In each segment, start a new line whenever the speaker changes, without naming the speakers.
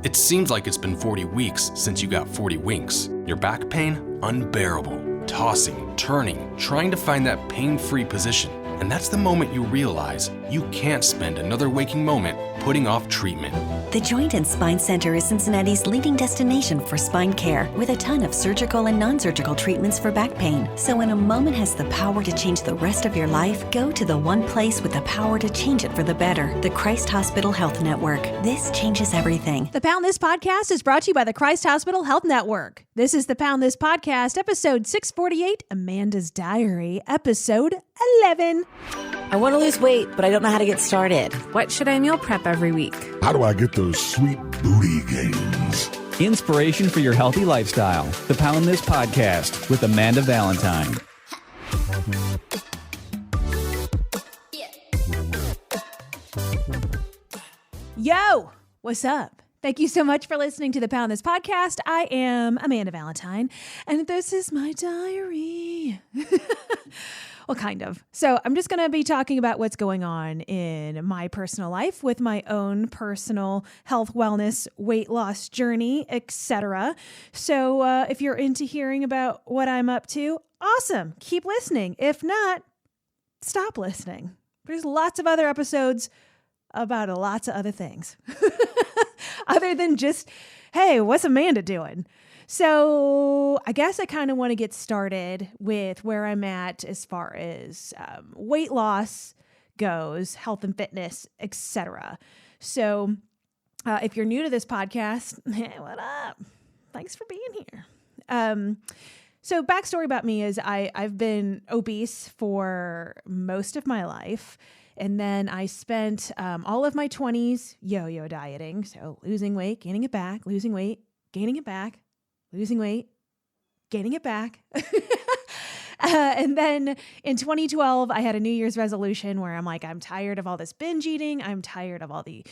It seems like it's been 40 weeks since you got 40 winks. Your back pain? Unbearable. Tossing, turning, trying to find that pain-free position. And that's the moment you realize you can't spend another waking moment putting off treatment.
The Joint and Spine Center is Cincinnati's leading destination for spine care, with a ton of surgical and non-surgical treatments for back pain. So when a moment has the power to change the rest of your life, go to the one place with the power to change it for the better, the Christ Hospital Health Network. This changes everything.
The Pound This Podcast is brought to you by the Christ Hospital Health Network. This is the Pound This Podcast, episode 648, Amanda's Diary, episode 11.
I want to lose weight, but I don't know how to get started.
What should I meal prep every week?
How do I get those sweet booty gains?
Inspiration for your healthy lifestyle. The Pound This Podcast with Amanda Valentine.
Yo, what's up? Thank you so much for listening to the Pound This Podcast. I am Amanda Valentine, and this is my diary. Well, kind of. So I'm just going to be talking about what's going on in my personal life with my own personal health, wellness, weight loss journey, etc. So if you're into hearing about what I'm up to, awesome. Keep listening. If not, stop listening. There's lots of other episodes about lots of other things other than just, hey, what's Amanda doing? So I guess I kind of want to get started with where I'm at as far as weight loss goes, health and fitness, etc. So if you're new to this podcast, hey, what up? Thanks for being here. So backstory about me is I've been obese for most of my life. And then I spent all of my 20s yo-yo dieting. So losing weight, gaining it back, losing weight, gaining it back, losing weight, gaining it back. And then in 2012, I had a New Year's resolution where I'm like, I'm tired of all this binge eating. I'm tired of all the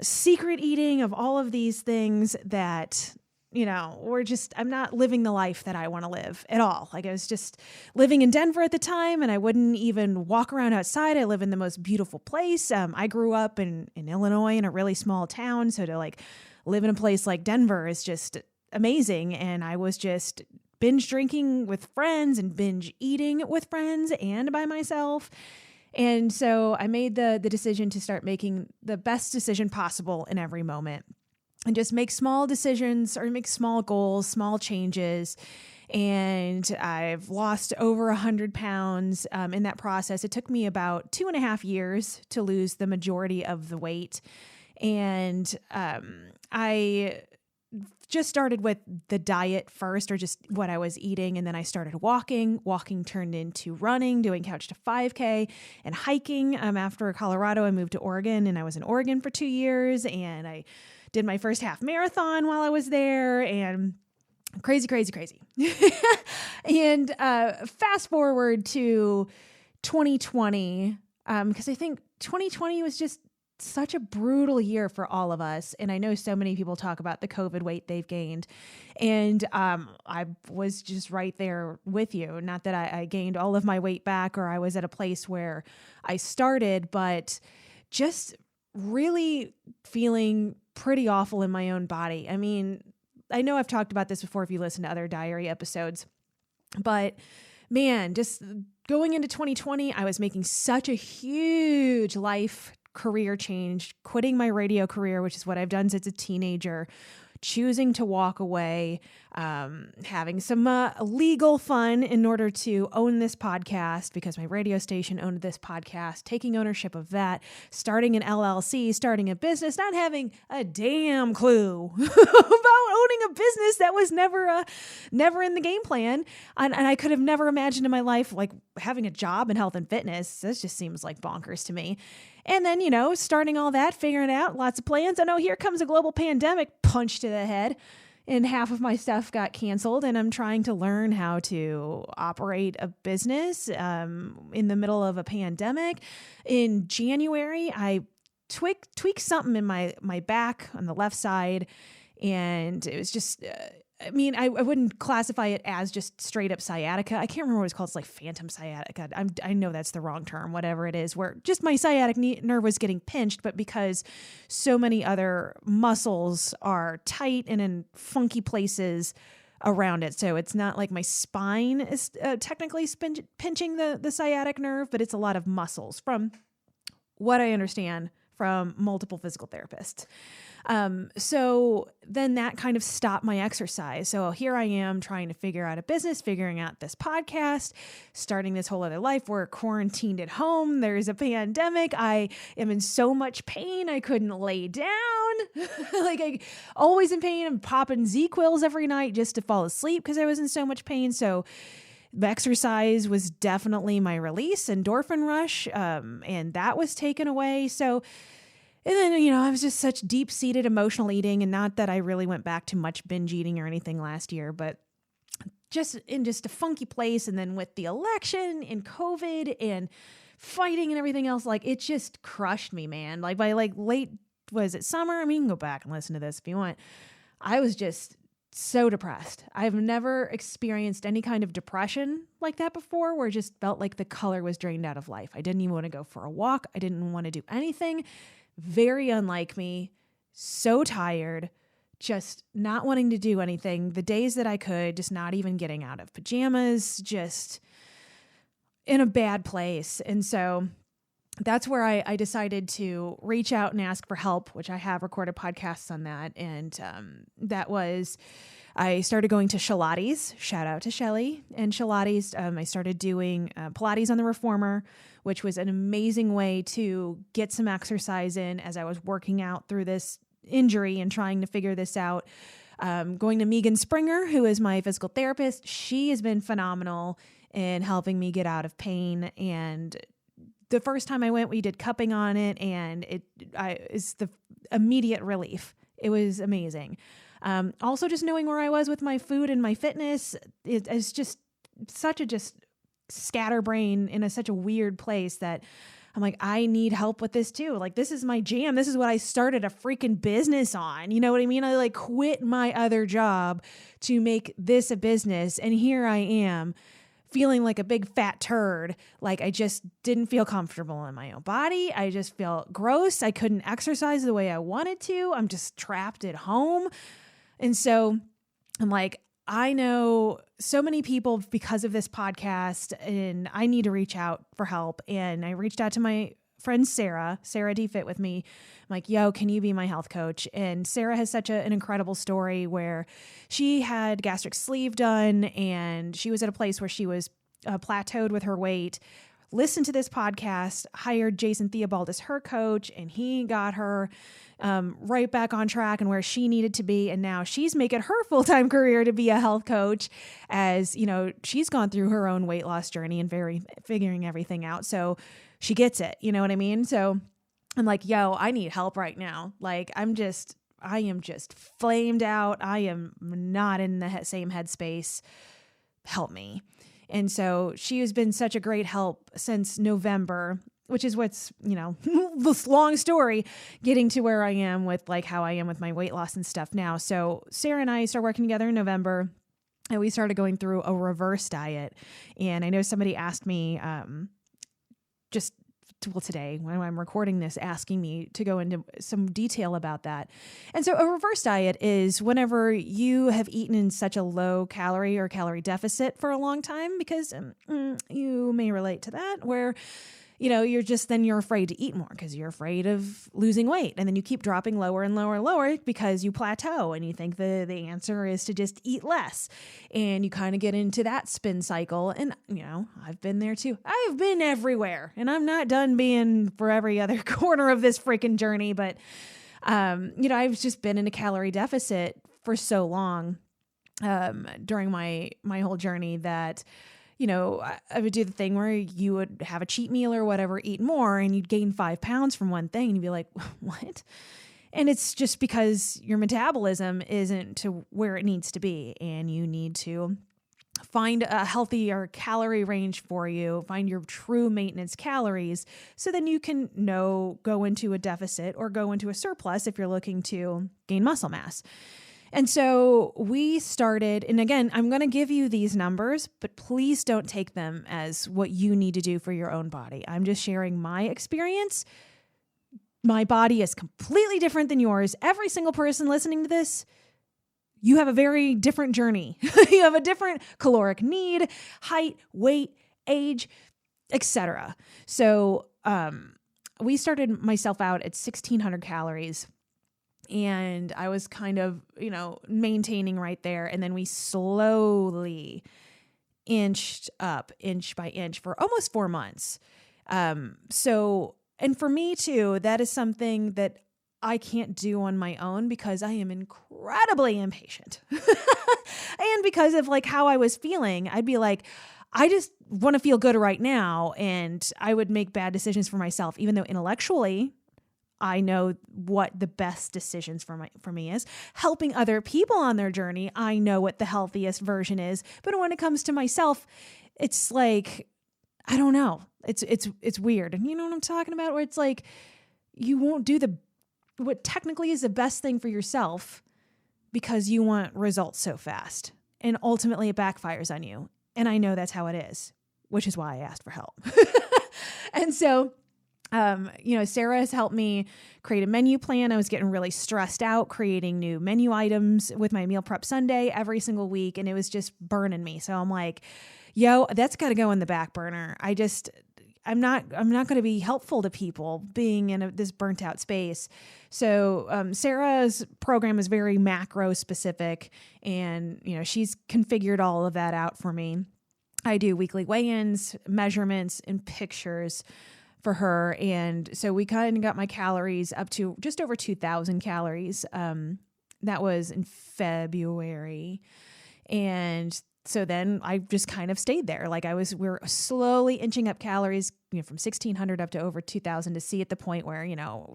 secret eating, of all of these things that, you know, I'm not living the life that I want to live at all. Like I was just living in Denver at the time and I wouldn't even walk around outside. I live in the most beautiful place. I grew up in Illinois in a really small town. So to like live in a place like Denver is just amazing. And I was just binge drinking with friends and binge eating with friends and by myself. And so I made the decision to start making the best decision possible in every moment. And just make small decisions or make small goals, small changes. And I've lost over 100 pounds in that process. It took me about 2.5 years to lose the majority of the weight. And I just started with the diet first, or just what I was eating. And then I started walking. Walking turned into running, doing couch to 5K and hiking. After Colorado, I moved to Oregon, and I was in Oregon for 2 years. And I did my first half marathon while I was there, and crazy. And fast forward to 2020, because I think 2020 was just such a brutal year for all of us. And I know so many people talk about the COVID weight they've gained. And I was just right there with you. Not that I gained all of my weight back or I was at a place where I started, but just really feeling pretty awful in my own body. I mean, I know I've talked about this before if you listen to other diary episodes, but man, just going into 2020, I was making such a huge life career change, quitting my radio career, which is what I've done since a teenager, choosing to walk away, having some legal fun in order to own this podcast because my radio station owned this podcast, taking ownership of that, starting an LLC, starting a business, not having a damn clue about owning a business that was never in the game plan. And I could have never imagined in my life, like having a job in health and fitness. This just seems like bonkers to me. And then, starting all that, figuring it out, lots of plans. Oh no, here comes a global pandemic, punch to the head. And half of my stuff got canceled, and I'm trying to learn how to operate a business in the middle of a pandemic. In January, I tweaked something in my back on the left side, and it was just I mean, I wouldn't classify it as just straight up sciatica. I can't remember what it's called. It's like phantom sciatica. I know that's the wrong term, whatever it is, where just my sciatic nerve was getting pinched, but because so many other muscles are tight and in funky places around it. So it's not like my spine is technically pinching the sciatic nerve, but it's a lot of muscles from what I understand from multiple physical therapists. So then that kind of stopped my exercise. So here I am trying to figure out a business, figuring out this podcast, starting this whole other life. We're quarantined at home. There's a pandemic. I am in so much pain. I couldn't lay down. Like I always in pain. I'm popping Z-Quills every night just to fall asleep because I was in so much pain. So the exercise was definitely my release, endorphin rush. And that was taken away. So and then, I was just such deep-seated emotional eating, and not that I really went back to much binge eating or anything last year, but just in just a funky place. And then with the election and COVID and fighting and everything else, like it just crushed me, man. Like by late, was it summer? I mean, you can go back and listen to this if you want. I was just so depressed. I've never experienced any kind of depression like that before, where it just felt like the color was drained out of life. I didn't even want to go for a walk. I didn't want to do anything. Very unlike me, so tired, just not wanting to do anything. The days that I could, just not even getting out of pajamas, just in a bad place. And so that's where I decided to reach out and ask for help, which I have recorded podcasts on that. And that was, I started going to Pilates. Shout out to Shelly and Pilates. I started doing Pilates on the Reformer, which was an amazing way to get some exercise in as I was working out through this injury and trying to figure this out. Going to Megan Springer, who is my physical therapist. She has been phenomenal in helping me get out of pain. And the first time I went, we did cupping on it, and it's the immediate relief. It was amazing. Also, just knowing where I was with my food and my fitness, it's just such a scatterbrain in such a weird place that I'm like, I need help with this too. Like, this is my jam. This is what I started a freaking business on. You know what I mean? I quit my other job to make this a business. And here I am feeling like a big fat turd. Like I just didn't feel comfortable in my own body. I just felt gross. I couldn't exercise the way I wanted to. I'm just trapped at home. And so I'm like, I know so many people because of this podcast, and I need to reach out for help. And I reached out to my friend, Sarah D Fit with me. I'm like, yo, can you be my health coach? And Sarah has such an incredible story where she had gastric sleeve done, and she was at a place where she was plateaued with her weight, listened to this podcast, hired Jason Theobald as her coach, and he got her right back on track and where she needed to be. And now she's making her full-time career to be a health coach, as she's gone through her own weight loss journey and figuring everything out. So she gets it. You know what I mean? So I'm like, yo, I need help right now. Like I am just flamed out. I am not in the same headspace. Help me. And so she has been such a great help since November, which is what's, this long story getting to where I am with how I am with my weight loss and stuff now. So Sarah and I started working together in November, and we started going through a reverse diet. And I know somebody asked me today when I'm recording this, asking me to go into some detail about that. And so a reverse diet is whenever you have eaten in such a low calorie or calorie deficit for a long time, because you may relate to that, where you're afraid to eat more because you're afraid of losing weight. And then you keep dropping lower and lower and lower because you plateau, and you think the answer is to just eat less. And you kind of get into that spin cycle. And, I've been there too. I've been everywhere, and I'm not done being for every other corner of this freaking journey. But, I've just been in a calorie deficit for so long during my whole journey that I would do the thing where you would have a cheat meal or whatever, eat more, and you'd gain 5 pounds from one thing, and you'd be like, what? And it's just because your metabolism isn't to where it needs to be, and you need to find a healthier calorie range for you, find your true maintenance calories, so then you can go into a deficit or go into a surplus if you're looking to gain muscle mass. And so we started, and again, I'm going to give you these numbers, but please don't take them as what you need to do for your own body. I'm just sharing my experience. My body is completely different than yours. Every single person listening to this, you have a very different journey. You have a different caloric need, height, weight, age, etc. So we started myself out at 1,600 calories. And I was kind of, maintaining right there. And then we slowly inched up inch by inch for almost 4 months. And for me too, that is something that I can't do on my own because I am incredibly impatient. And because of like how I was feeling, I'd be like, I just want to feel good right now. And I would make bad decisions for myself, even though intellectually I know what the best decisions for me is. Helping other people on their journey, I know what the healthiest version is. But when it comes to myself, it's like, I don't know. It's weird. And you know what I'm talking about? Where it's like, you won't do what technically is the best thing for yourself because you want results so fast. And ultimately it backfires on you. And I know that's how it is, which is why I asked for help. And so Sarah has helped me create a menu plan. I was getting really stressed out creating new menu items with my meal prep Sunday every single week. And it was just burning me. So I'm like, that's got to go in the back burner. I'm not going to be helpful to people being in this burnt out space. So Sarah's program is very macro specific and, she's configured all of that out for me. I do weekly weigh-ins, measurements, and pictures for her. And so we kind of got my calories up to just over 2,000 calories. That was in February. And so then I just kind of stayed there. Like we're slowly inching up calories, from 1,600 up to over 2,000 to see at the point where,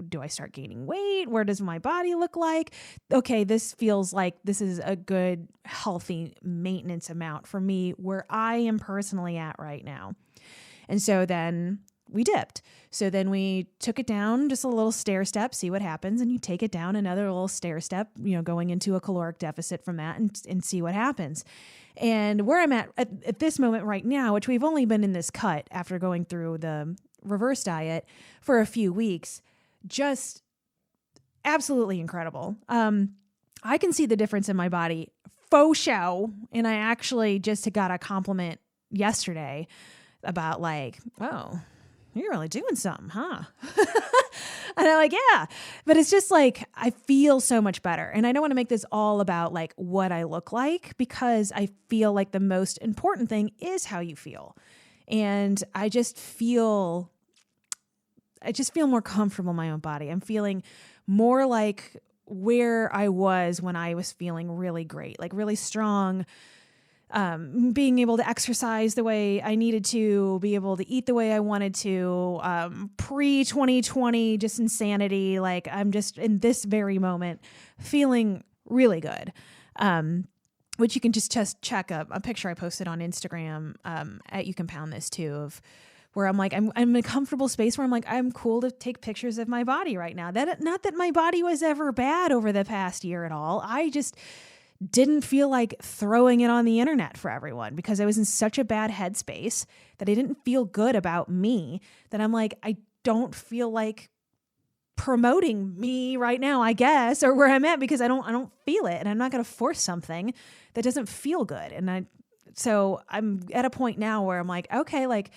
do I start gaining weight? Where does my body look like? Okay, this feels like this is a good, healthy maintenance amount for me where I am personally at right now. And so then we dipped. So then we took it down just a little stair step, see what happens. And you take it down another little stair step, going into a caloric deficit from that and see what happens. And where I'm at this moment right now, which we've only been in this cut after going through the reverse diet for a few weeks, just absolutely incredible. I can see the difference in my body, faux show. And I actually just got a compliment yesterday about like, oh, you're really doing something, huh? And I'm like, yeah, but it's just like, I feel so much better. And I don't want to make this all about like what I look like because I feel like the most important thing is how you feel. And I just feel more comfortable in my own body. I'm feeling more like where I was when I was feeling really great, like really strong, being able to exercise the way I needed to, be able to eat the way I wanted to, pre-2020, just insanity. Like I'm just in this very moment feeling really good. Which you can just check a picture I posted on Instagram, at You Can Pound This too, of where I'm like, I'm in a comfortable space where I'm like, I'm cool to take pictures of my body right now. Not that my body was ever bad over the past year at all. I just didn't feel like throwing it on the internet for everyone because I was in such a bad headspace that I didn't feel good about me that I'm like, I don't feel like promoting me right now, I guess, or where I'm at because I don't feel it and I'm not going to force something that doesn't feel good. And so I'm at a point now where I'm like, okay, like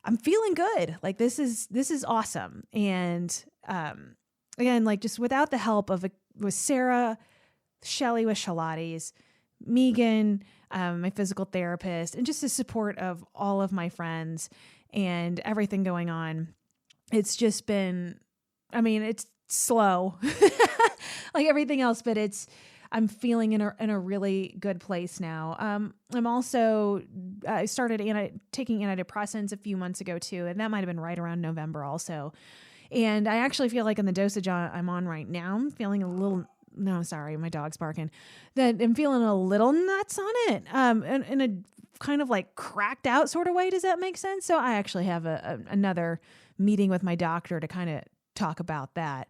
I'm feeling good. Like this is awesome. And, again, like just without the help with Sarah, Shelly with Shalates, Megan, my physical therapist, and just the support of all of my friends and everything going on. It's just been, it's slow like everything else, but I'm feeling in a really good place now. I'm also, I started taking antidepressants a few months ago too, and that might've been right around November also. And I actually feel like in the dosage I'm on right now, I'm feeling a little, no, sorry, my dog's barking, that I'm feeling a little nuts on it, in a kind of like cracked out sort of way. Does that make sense? So I actually have another meeting with my doctor to kind of talk about that.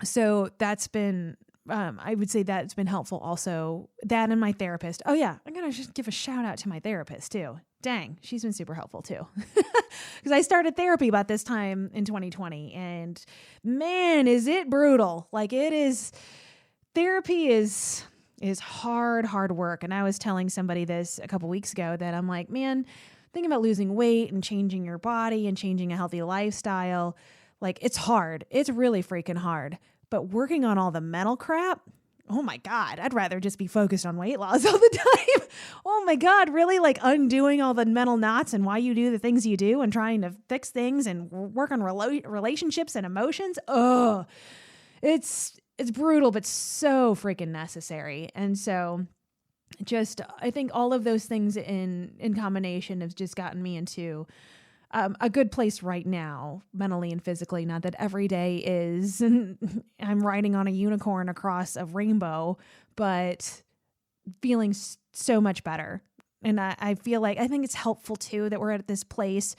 So that's been I would say that's been helpful also. That and my therapist. Oh yeah, I'm going to just give a shout out to my therapist too. Dang, she's been super helpful too. Because I started therapy about this time in 2020 and man, is it brutal. Like therapy is hard work. And I was telling somebody this a couple weeks ago that I'm like, man, thinking about losing weight and changing your body and changing a healthy lifestyle, like it's hard. It's really freaking hard. But working on all the mental crap, oh my God, I'd rather just be focused on weight loss all the time. Oh my God, really like undoing all the mental knots and why you do the things you do and trying to fix things and work on relationships and emotions. Oh, it's brutal, but so freaking necessary. And so just, I think all of those things in combination have just gotten me into a good place right now, mentally and physically. Not that every day is, I'm riding on a unicorn across a rainbow, but feeling so much better. And I feel like, I think it's helpful too that we're at this place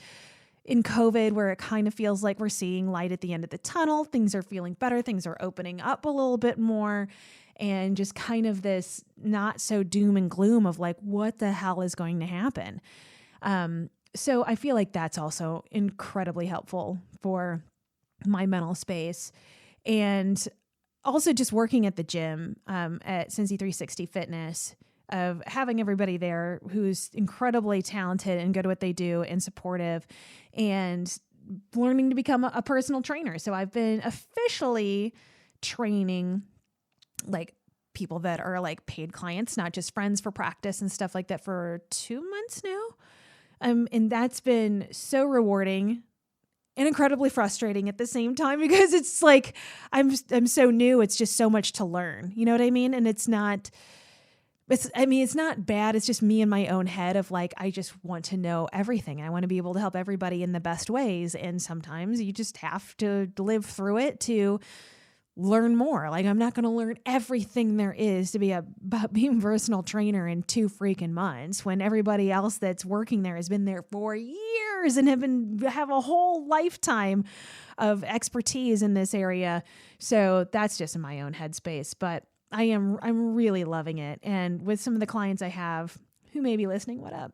in COVID where it kind of feels like we're seeing light at the end of the tunnel. Things are feeling better. Things are opening up a little bit more. And just kind of this not so doom and gloom of like, what the hell is going to happen? So I feel like that's also incredibly helpful for my mental space. And also just working at the gym at Cincy 360 Fitness, of having everybody there who's incredibly talented and good at what they do and supportive, and learning to become a personal trainer. So I've been officially training like people that are like paid clients, not just friends for practice and stuff like that, for 2 months now. And that's been so rewarding and incredibly frustrating at the same time, because it's like, I'm so new. It's just so much to learn. You know what I mean? And it's not bad. It's just me in my own head of like, I just want to know everything. I want to be able to help everybody in the best ways. And sometimes you just have to live through it to learn more. Like, I'm not going to learn everything there is to be about being a personal trainer in 2 freaking months, when everybody else that's working there has been there for years and have a whole lifetime of expertise in this area. So that's just in my own headspace, but I'm really loving it. And with some of the clients I have who may be listening, what up?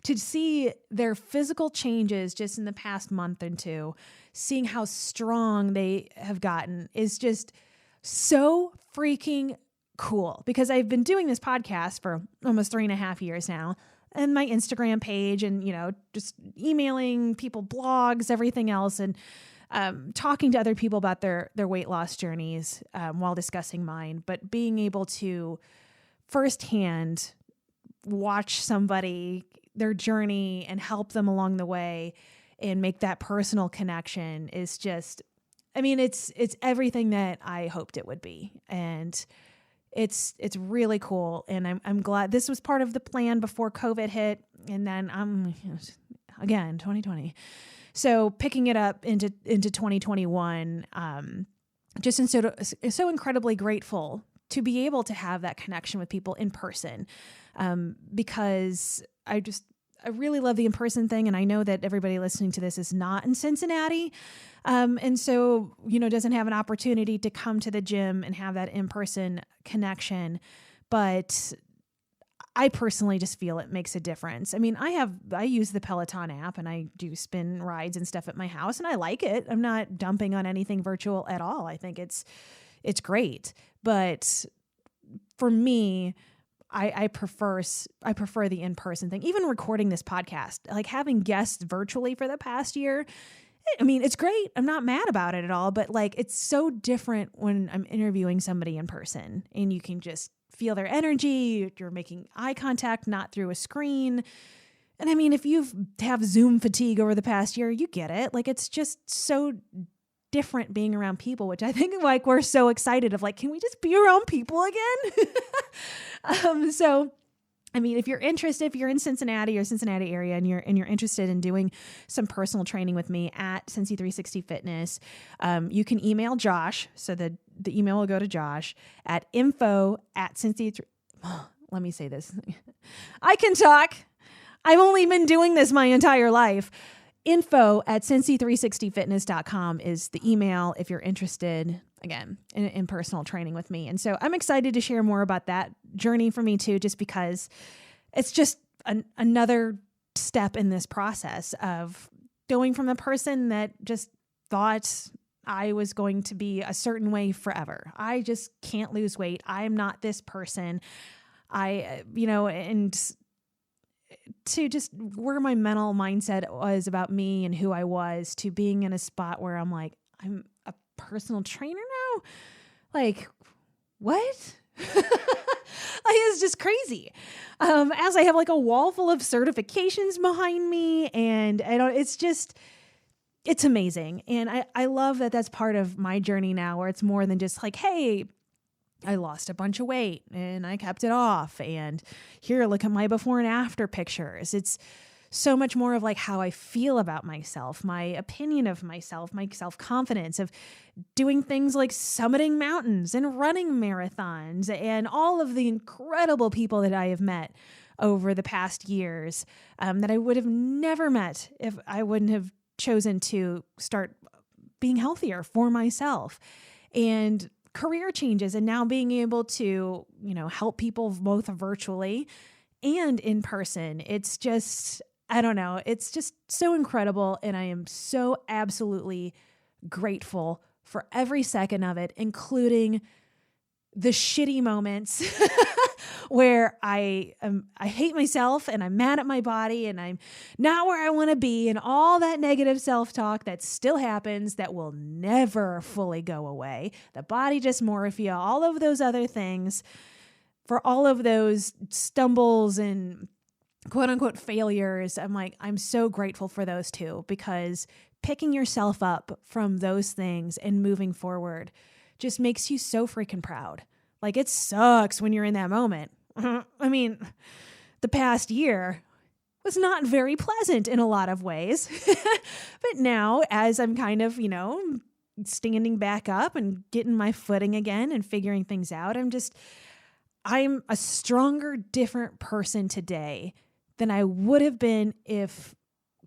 To see their physical changes just in the past month or 2, seeing how strong they have gotten is just so freaking cool, because I've been doing this podcast for almost 3.5 years now, and my Instagram page, and, you know, just emailing people, blogs, everything else. And talking to other people about their weight loss journeys while discussing mine, but being able to firsthand watch somebody, their journey, and help them along the way and make that personal connection is just, I mean, it's everything that I hoped it would be. And it's really cool. And I'm glad this was part of the plan before COVID hit. And then again, 2020. So picking it up into 2021, just so incredibly grateful to be able to have that connection with people in person, because I really love the in-person thing. And I know that everybody listening to this is not in Cincinnati. And so, you know, doesn't have an opportunity to come to the gym and have that in-person connection. But I personally just feel it makes a difference. I mean, I use the Peloton app and I do spin rides and stuff at my house, and I like it. I'm not dumping on anything virtual at all. I think it's great. But for me, I prefer the in-person thing. Even recording this podcast, like having guests virtually for the past year, I mean, it's great. I'm not mad about it at all, but like, it's so different when I'm interviewing somebody in person and you can just feel their energy. You're making eye contact, not through a screen. And I mean, if you have Zoom fatigue over the past year, you get it. Like, it's just so different being around people, which I think like we're so excited of, like, can we just be around people again? So, I mean, if you're interested, if you're in Cincinnati or Cincinnati area and you're interested in doing some personal training with me at Cincy 360 Fitness, you can email Josh. So the email will go to Josh at info@Cincy. Let me say this. I can talk. I've only been doing this my entire life. info@cincy360fitness.com is the email if you're interested, again, in personal training with me. And so I'm excited to share more about that journey for me too, just because it's just another step in this process of going from the person that just thought I was going to be a certain way forever. I just can't lose weight. I'm not this person. And to just where my mental mindset was about me and who I was, to being in a spot where I'm like, I'm a personal trainer now? Like, what? It's just crazy. As I have like a wall full of certifications behind me, and it's amazing. And I love that that's part of my journey now, where it's more than just like, hey, I lost a bunch of weight and I kept it off. And here, look at my before and after pictures. It's so much more of like how I feel about myself, my opinion of myself, my self-confidence of doing things like summiting mountains and running marathons and all of the incredible people that I have met over the past years that I would have never met if I wouldn't have chosen to start being healthier for myself. And career changes, and now being able to, help people both virtually and in person. It's just, I don't know. It's just so incredible. And I am so absolutely grateful for every second of it, including the shitty moments where I hate myself and I'm mad at my body and I'm not where I want to be, and all that negative self-talk that still happens that will never fully go away. The body dysmorphia, all of those other things, for all of those stumbles and quote unquote failures. I'm so grateful for those too, because picking yourself up from those things and moving forward just makes you so freaking proud. Like, it sucks when you're in that moment. The past year was not very pleasant in a lot of ways. But now, as I'm kind of, standing back up and getting my footing again and figuring things out, I'm a stronger, different person today than I would have been if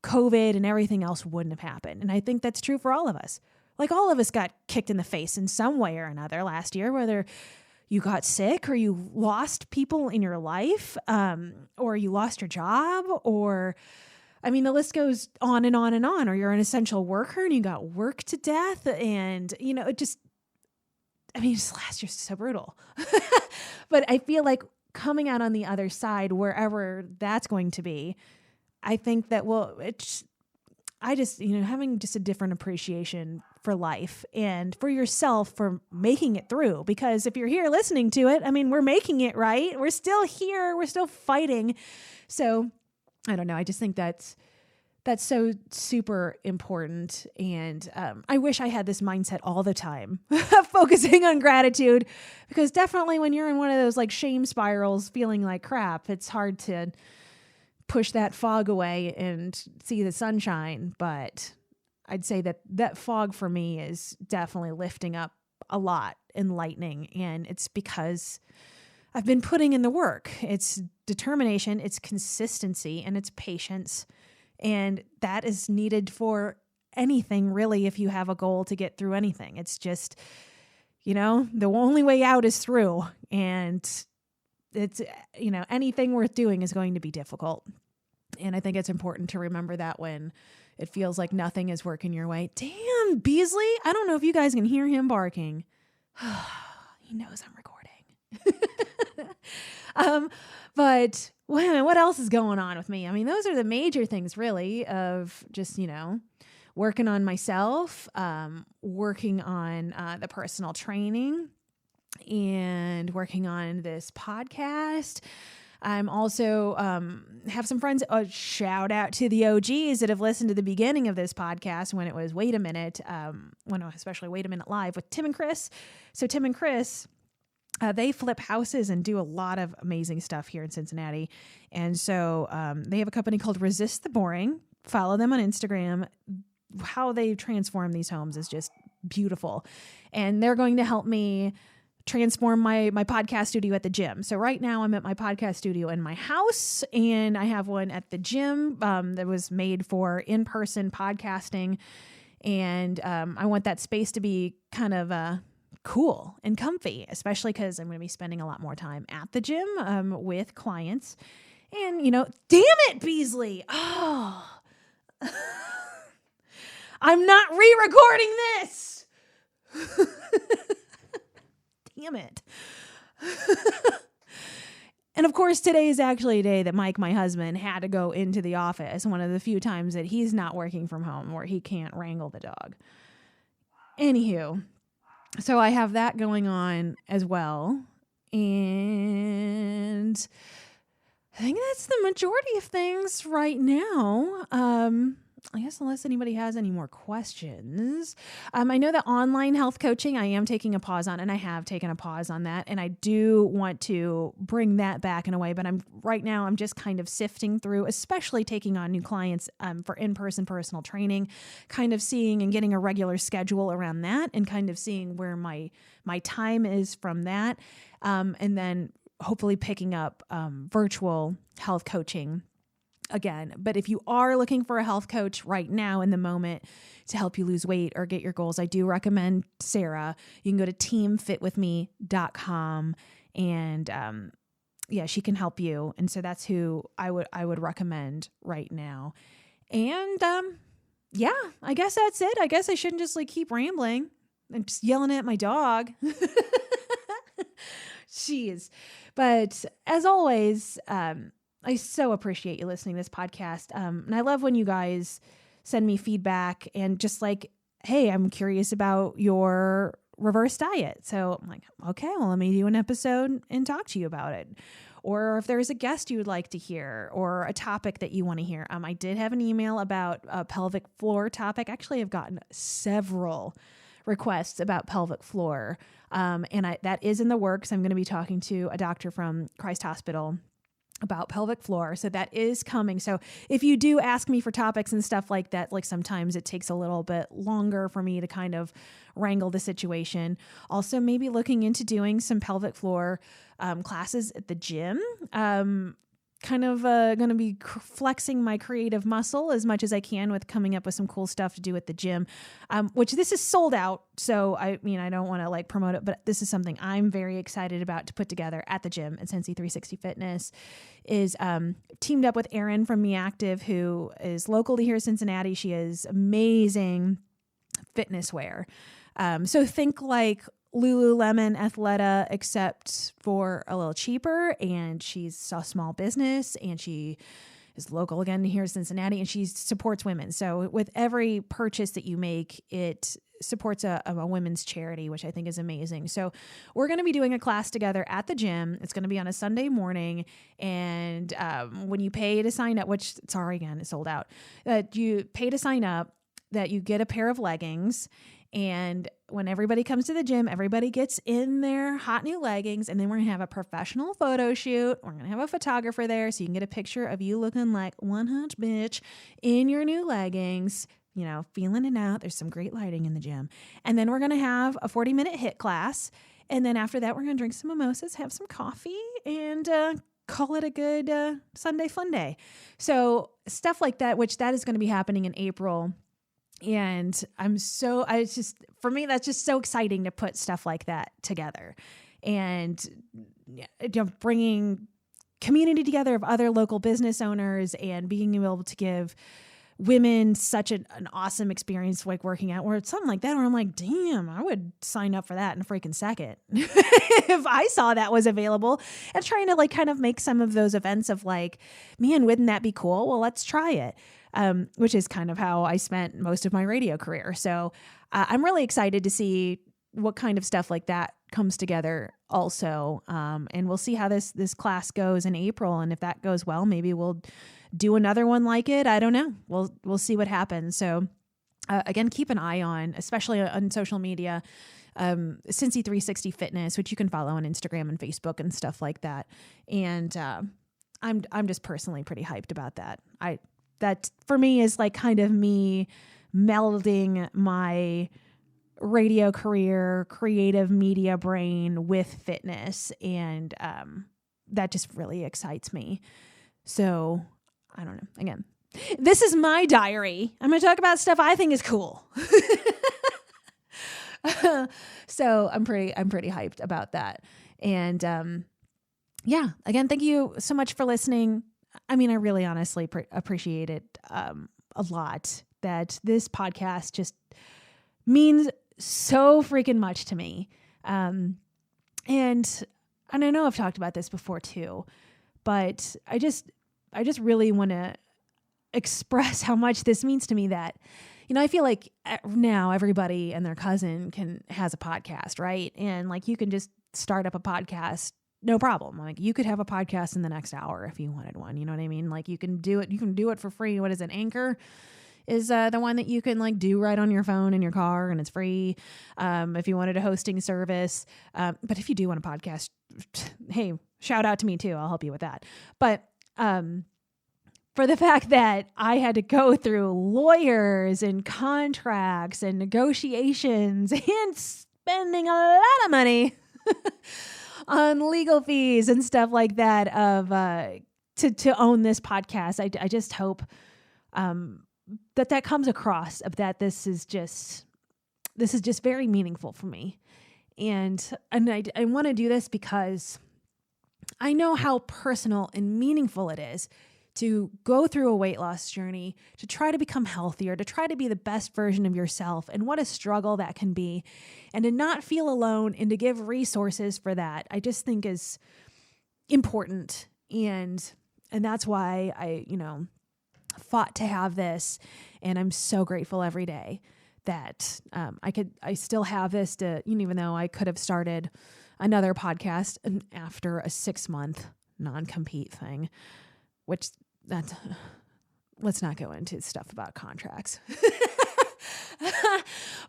COVID and everything else wouldn't have happened. And I think that's true for all of us. Like, all of us got kicked in the face in some way or another last year, whether you got sick or you lost people in your life, or you lost your job, or, the list goes on and on and on, or you're an essential worker and you got worked to death. And, just last year's so brutal. But I feel like coming out on the other side, wherever that's going to be, I think that having just a different appreciation for life and for yourself for making it through. Because if you're here listening to it, we're making it, right? We're still here. We're still fighting. So I don't know. I just think that's so super important. And I wish I had this mindset all the time, focusing on gratitude, because definitely when you're in one of those like shame spirals, feeling like crap, it's hard to push that fog away and see the sunshine. But I'd say that fog for me is definitely lifting up a lot, enlightening. And it's because I've been putting in the work. It's determination, it's consistency, and it's patience. And that is needed for anything, really, if you have a goal to get through anything. It's just, the only way out is through. And it's, anything worth doing is going to be difficult. And I think it's important to remember that when it feels like nothing is working your way. Damn, Beasley. I don't know if you guys can hear him barking. He knows I'm recording. But what else is going on with me? Those are the major things, really, of just, working on myself, working on the personal training, and working on this podcast. I'm also have some friends, shout out to the OGs that have listened to the beginning of this podcast when it was Wait a Minute, especially Wait a Minute Live with Tim and Chris. So Tim and Chris, they flip houses and do a lot of amazing stuff here in Cincinnati. And so they have a company called Resist the Boring. Follow them on Instagram. How they transform these homes is just beautiful. And they're going to help me transform my podcast studio at the gym. So right now I'm at my podcast studio in my house, and I have one at the gym that was made for in-person podcasting. And I want that space to be kind of cool and comfy, especially because I'm going to be spending a lot more time at the gym with clients. And, damn it, Beasley. Oh, I'm not re-recording this. Damn it. And of course, today is actually a day that Mike, my husband, had to go into the office. One of the few times that he's not working from home where he can't wrangle the dog. Anywho, so I have that going on as well. And I think that's the majority of things right now. I guess unless anybody has any more questions. I know that online health coaching, I am taking a pause on, and I have taken a pause on that. And I do want to bring that back in a way, but right now I'm just kind of sifting through, especially taking on new clients for in-person personal training, kind of seeing and getting a regular schedule around that, and kind of seeing where my time is from that. And then hopefully picking up virtual health coaching again. But if you are looking for a health coach right now in the moment to help you lose weight or get your goals, I do recommend Sarah. You can go to teamfitwithme.com, and she can help you. And so that's who I would recommend right now. And I guess that's it. I guess I shouldn't just keep rambling and just yelling at my dog. Jeez. But as always, I so appreciate you listening to this podcast. And I love when you guys send me feedback and just hey, I'm curious about your reverse diet. So I'm like, okay, well, let me do an episode and talk to you about it. Or if there's a guest you would like to hear or a topic that you want to hear. I did have an email about a pelvic floor topic. Actually, I've gotten several requests about pelvic floor. And that is in the works. I'm going to be talking to a doctor from Christ Hospital about pelvic floor. So that is coming. So if you do ask me for topics and stuff like that, sometimes it takes a little bit longer for me to kind of wrangle the situation. Also, maybe looking into doing some pelvic floor classes at the gym. Kind of going to be flexing my creative muscle as much as I can with coming up with some cool stuff to do at the gym, which this is sold out. So, I don't want to promote it, but this is something I'm very excited about to put together at the gym at Cincy 360 Fitness. Is teamed up with Erin from Me Active, who is local to here in Cincinnati. She is amazing fitness wear. So think Lululemon Athleta, except for a little cheaper, and she's a small business, and she is local again here in Cincinnati, and she supports women. So with every purchase that you make, it supports a women's charity, which I think is amazing. So we're going to be doing a class together at the gym. It's going to be on a Sunday morning. And when you pay to sign up, which sorry, again, it's sold out, you pay to sign up, that you get a pair of leggings. And when everybody comes to the gym, everybody gets in their hot new leggings, and then we're going to have a professional photo shoot. We're going to have a photographer there so you can get a picture of you looking like one hot bitch in your new leggings, feeling it out. There's some great lighting in the gym. And then we're going to have a 40-minute HIIT class. And then after that, we're going to drink some mimosas, have some coffee, and call it a good Sunday fun day. So stuff like that, which that is going to be happening in April. And for me, that's just so exciting to put stuff like that together, and bringing community together of other local business owners and being able to give women such an awesome experience working out, or something like that, where I'm like, damn, I would sign up for that in a freaking second if I saw that was available. And trying to kind of make some of those events of man, wouldn't that be cool? Well, let's try it. Which is kind of how I spent most of my radio career. So I'm really excited to see what kind of stuff like that comes together also. And we'll see how this class goes in April. And if that goes well, maybe we'll do another one like it. I don't know. We'll see what happens. So again, keep an eye on, especially on social media, Cincy 360 Fitness, which you can follow on Instagram and Facebook and stuff like that. And I'm just personally pretty hyped about that. That for me is kind of me melding my radio career, creative media brain with fitness. And that just really excites me. So I don't know. Again, this is my diary. I'm going to talk about stuff I think is cool. So I'm pretty hyped about that. And yeah, again, thank you so much for listening. I mean, I really honestly appreciate it a lot, that this podcast just means so freaking much to me. And I know I've talked about this before too, but I just really want to express how much this means to me, that, you know, I feel like now everybody and their cousin has a podcast, right? And like, you can just start up a podcast, no problem. Like, you could have a podcast in the next hour if you wanted one. You know what I mean? Like, you can do it. You can do it for free. What is it? Anchor is the one that you can like do right on your phone in your car, and it's free. If you wanted a hosting service, but if you do want a podcast, hey, shout out to me too. I'll help you with that. But for the fact that I had to go through lawyers and contracts and negotiations and spending a lot of money on legal fees and stuff like that to own this podcast, I just hope that comes across, of that this is just very meaningful for me. And I want to do this because I know how personal and meaningful it is to go through a weight loss journey, to try to become healthier, to try to be the best version of yourself, and what a struggle that can be, and to not feel alone, and to give resources for that, I just think is important. And that's why I, fought to have this. And I'm so grateful every day that I still have this to, even though I could have started another podcast after a 6-month non-compete thing, which let's not go into stuff about contracts.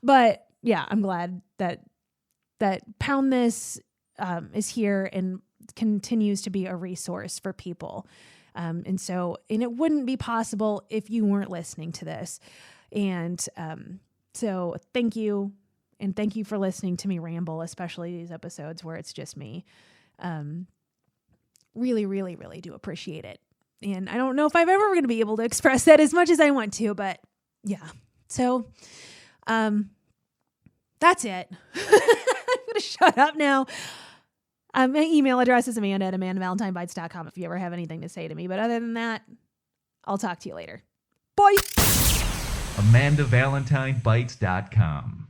But yeah, I'm glad that Pound This is here and continues to be a resource for people. And it wouldn't be possible if you weren't listening to this. And so thank you. And thank you for listening to me ramble, especially these episodes where it's just me. Really, really, really do appreciate it. And I don't know if I'm ever going to be able to express that as much as I want to, but yeah. So that's it. I'm going to shut up now. My email address is amanda@amandavalentinebites.com if you ever have anything to say to me. But other than that, I'll talk to you later. Bye.
AmandaValentineBites.com